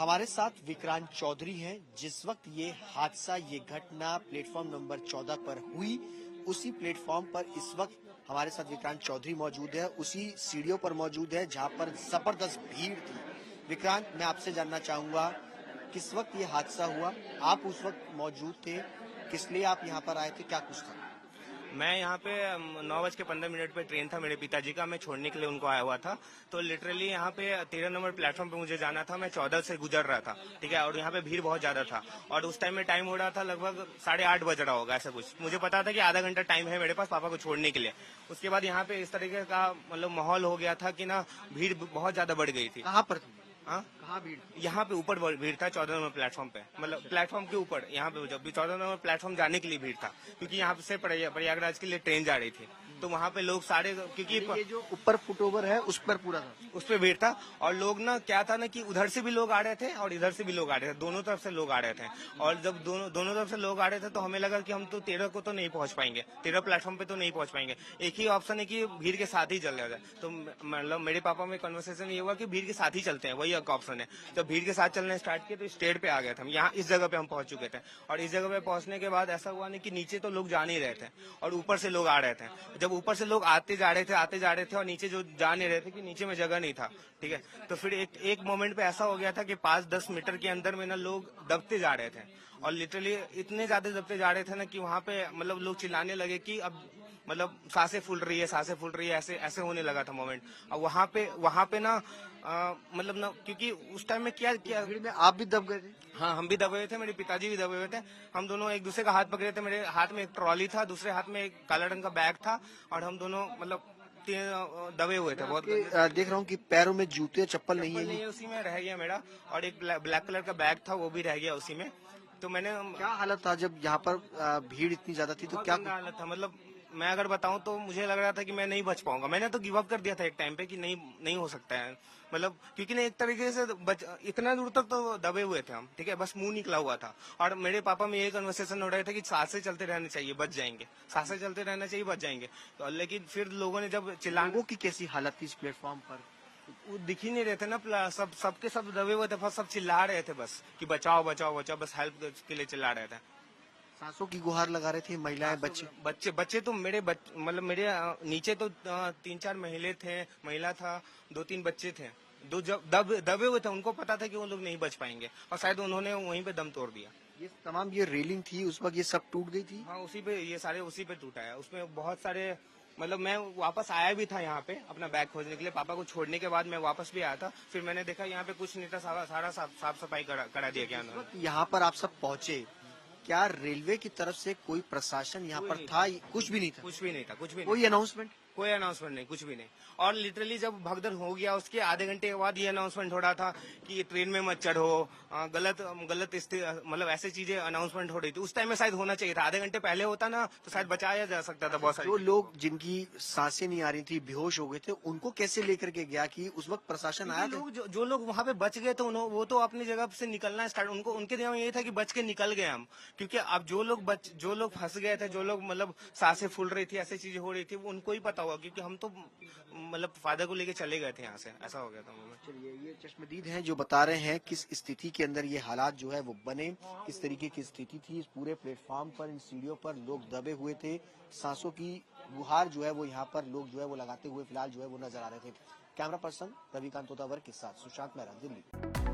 हमारे साथ विक्रांत चौधरी हैं। जिस वक्त ये हादसा, ये घटना प्लेटफॉर्म नंबर 14 पर हुई, उसी प्लेटफॉर्म पर इस वक्त हमारे साथ विक्रांत चौधरी मौजूद है, उसी सीढ़ियों पर मौजूद है जहां पर जबरदस्त भीड़ थी। विक्रांत, मैं आपसे जानना चाहूंगा, किस वक्त ये हादसा हुआ, आप उस वक्त मौजूद थे, किस लिए आप यहाँ पर आए थे, क्या कुछ था? मैं यहाँ पे 9:15 पे ट्रेन था मेरे पिताजी का, मैं छोड़ने के लिए उनको आया हुआ था। तो लिटरली यहाँ पे 13 नंबर प्लेटफॉर्म पे मुझे जाना था, मैं 14 से गुजर रहा था, ठीक है। और यहाँ पे भीड़ बहुत ज्यादा था और उस टाइम में टाइम हो रहा था लगभग 8:30 बज रहा होगा, ऐसा कुछ। मुझे पता था कि आधा घंटा टाइम है मेरे पास पापा को छोड़ने के लिए। उसके बाद यहाँ पे इस तरीके का मतलब माहौल हो गया था कि ना भीड़ बहुत ज्यादा बढ़ गई थी। कहाँ पर थी? हाँ, कहाँ भीड़? यहाँ पे ऊपर भीड़ था 14 नंबर प्लेटफॉर्म पे, मतलब प्लेटफॉर्म के ऊपर। यहाँ पे जब भी 14 नंबर प्लेटफॉर्म जाने के लिए भीड़ था, क्योंकि यहाँ से प्रयागराज के लिए ट्रेन जा रही थी। तो वहाँ पे लोग सारे, क्योंकि ये जो ऊपर फुटओवर है उस पर पूरा था? उस पे भीड़ था। और लोग ना क्या था ना कि उधर से भी लोग आ रहे थे और इधर से भी लोग आ रहे थे, दोनों तरफ से लोग आ रहे थे। और जब दोनों तरफ से लोग आ रहे थे तो हमें लगा कि हम तो 13 को तो नहीं पहुंच पाएंगे, 13 प्लेटफॉर्म पे तो नहीं पहुंच पाएंगे। एक ही ऑप्शन है कि भीड़ के साथ ही चल जाए। तो मतलब मेरे पापा में कन्वर्सेशन ये हुआ कि भीड़ के साथ ही चलते हैं, वही एक ऑप्शन है। जब भीड़ के साथ चलना स्टार्ट किया तो स्टेट पे आ गए थे हम, यहाँ इस जगह पे हम पहुंच चुके थे। और इस जगह पे पहुंचने के बाद ऐसा हुआ नहीं कि नीचे तो लोग जा नहीं रहे थे और ऊपर से लोग आ रहे थे। जब ऊपर से लोग आते जा रहे थे और नीचे जो जा नहीं रहे थे कि नीचे में जगह नहीं था, ठीक है। तो फिर एक मोमेंट पे ऐसा हो गया था कि 5-10 मीटर के अंदर में ना लोग दबते जा रहे थे। और लिटरली इतने ज्यादा दबते जा रहे थे ना कि वहां पे मतलब लोग चिल्लाने लगे कि अब मतलब सांसें फूल रही है, सांसें फूल रही है, ऐसे ऐसे होने लगा था मोमेंट। और वहां पे ना मतलब ना, क्योंकि उस टाइम में क्या क्या भीड़ में आप भी दब गए थे? हाँ, हम भी दबे हुए थे, मेरे पिताजी भी दबे हुए थे। हम दोनों एक दूसरे का हाथ पकड़े थे। मेरे हाथ में एक ट्रॉली था, दूसरे हाथ में एक काला रंग का बैग था और हम दोनों मतलब दबे हुए थे बहुत। देख रहा हूँ कि पैरों में जूते चप्पल नहीं चप्पल नहीं है। है, उसी में रह गया मेरा। और एक ब्लैक कलर का बैग था, वो भी रह गया उसी में। तो मैंने क्या हालत था जब यहाँ पर भीड़ इतनी ज्यादा थी तो बहुत क्या? गंदा हालत था। मतलब मैं अगर बताऊं तो मुझे लग रहा था कि मैं नहीं बच पाऊंगा। मैंने तो गिव अप कर दिया था एक टाइम पे कि नहीं हो सकता है। मतलब क्योंकि ना एक तरीके से इतना दूर तक तो दबे हुए थे हम, ठीक है, बस मुंह निकला हुआ था। और मेरे पापा में ये कन्वर्सेशन हो रहे थे कि सांसें चलते रहने चाहिए, बच जाएंगे, सांसें चलते रहना चाहिए, बच जाएंगे। तो लेकिन फिर लोगों ने जब लोगों की कैसी हालत थी इस प्लेटफॉर्म पर? वो दिख ही नहीं रहे थे ना, सबके सब दबे हुए थे, बस सब चिल्ला रहे थे बस कि बचाओ बचाओ बचाओ, बस हेल्प के लिए चिल्ला रहे थे। सांसों की गुहार लगा रहे थे महिलाएं, बच्चे? बच्चे बच्चे तो मतलब मेरे नीचे तो 3-4 महिला था, 2-3 बच्चे थे। दो जब दबे हुए थे, उनको पता था कि वो लोग नहीं बच पाएंगे और शायद उन्होंने वहीं पे दम तोड़ दिया। ये रेलिंग थी उस वक्त, ये सब टूट गई थी? हाँ, उसी पे ये सारे उसी पे टूटा है। उसमें बहुत सारे, मतलब मैं वापस आया भी था यहाँ पे अपना बैग खोजने के लिए। पापा को छोड़ने के बाद मैं वापस भी आया था। फिर मैंने देखा यहाँ पे कुछ नहीं था, सारा साफ सफाई करा दिया गया उन्होंने। यहाँ पर आप सब पहुंचे, क्या रेलवे की तरफ से कोई प्रशासन यहाँ पर था? कुछ भी नहीं था? कुछ भी नहीं था, कुछ भी नहीं। कोई अनाउंसमेंट? कोई अनाउंसमेंट नहीं, कुछ भी नहीं। और लिटरली जब भगदड़ हो गया उसके आधे घंटे के बाद ये अनाउंसमेंट हो रहा था कि ट्रेन में मत चढ़ो, गलत गलत मतलब ऐसी चीजें अनाउंसमेंट हो रही थी। उस टाइम में शायद होना चाहिए था, आधे घंटे पहले होता ना तो शायद बचाया जा सकता था बहुत सारी जो चीजें। लोग जिनकी सांसें नहीं आ रही थी, बेहोश हो गए थे, उनको कैसे लेकर के गया कि उस वक्त प्रशासन आया था? लोग जो लोग वहां पे बच गए थे वो तो अपनी जगह से निकलना स्टार्ट, उनके दिमाग में यही था कि बच के निकल गए हम। क्योंकि अब जो लोग फंस गए थे, जो लोग मतलब सांसें फूल रही थी, ऐसी चीजें हो रही थी, वो उनको ही पता हुआ। क्योंकि हम तो मतलब फादर को लेके चले गए थे यहाँ से, ऐसा हो गया था। चलिए, ये चश्मदीद हैं जो बता रहे हैं किस स्थिति के अंदर ये हालात जो है वो बने, किस तरीके की स्थिति थी। इस पूरे प्लेटफॉर्म पर, इन सीढ़ियों पर लोग दबे हुए थे, सांसों की गुहार जो है वो यहाँ पर लोग जो है वो लगाते हुए फिलहाल जो है वो नजर आ रहे थे। कैमरा पर्सन रविकांत तोतावर के साथ सुशांत मेहरा, दिल्ली।